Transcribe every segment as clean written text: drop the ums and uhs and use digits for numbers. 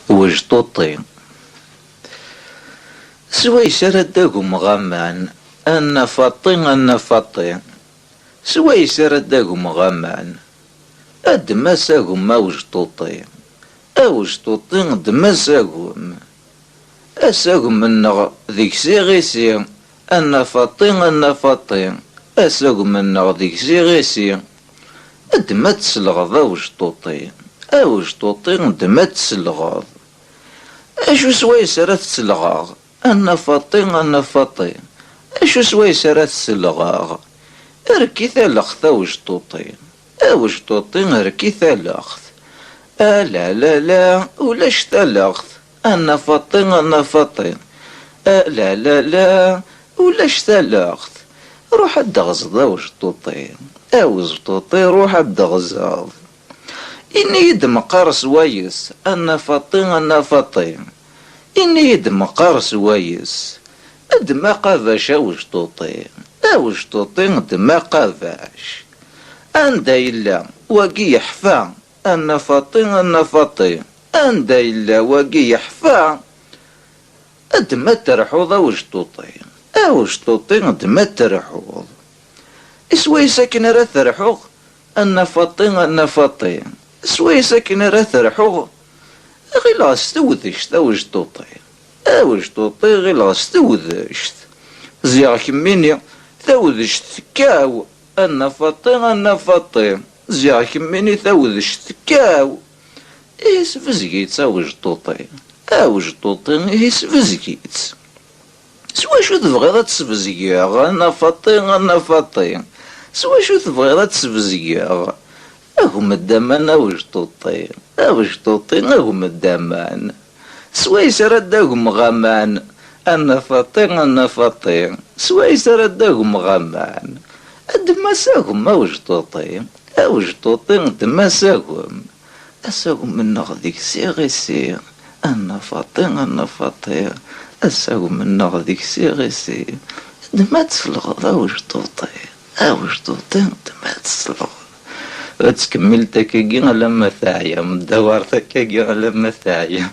وجطوطي سويس رداكم غمان أن فطي سويس رداكم غمان أدمساكم ما وجطوطي أوجطوطي دمساكم أساكم من ذيك سيغيسي أن فطي أساكم من ذيك سيغيسي أدما تسلغض أوجطوطي دما تسلغض أشو سويس راه تسلغاغ أنا فطي أشو سويس راه تسلغاغ أركي ثالخت أوجطوطي أركي ثالخت لا لا لا ولاش ثالخت أنا فطي لا لا لا ولاش ثالخت روح الدغزض أوجطوطي روح الدغزض إني يدم قارس ويس أنا فطي إني يدم قارس ويس أدما قافاش أوجطوطي دما قافاش أندا إلا وقي يحفا أنا فطي أندا إلا وقي يحفا أدما ترحوض أوجطوطي دما ترحوض إسويسا كنا راه ترحوغ أنا فطي سويسا كنا راه ترحوغ غير غاستودشت أوجطوطي غير غاستودشت زيغ كميني ثودشت كاو أنا فطي زيغ كميني ثودشت كاو إيس فزقيت أوجطوطي إيس فزقيت سوا شو تبغيض تسفزقيغ أنا فطي سوا شو تبغيض تسفزقيغ أهم الدمان أوجطوطي أهم الدمان سويس رداهم غمان أنا فطي سويس رداهم غمان أدمساهم أوجطوطي دمساهم أساهم من نغذيك سيغيسي أنا فطي أساهم من نغذيك سيغيسي دما تسلغض أوجطوطي دما تسلغض تكمل تكاكي لما ثاعية مدوار تكاكي لما ثاعية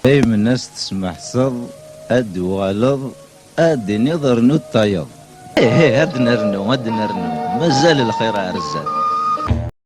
دايما الناس تسمح صل أد والض أد نظر نو الطيض هاد نرنو مازال الخير عرزان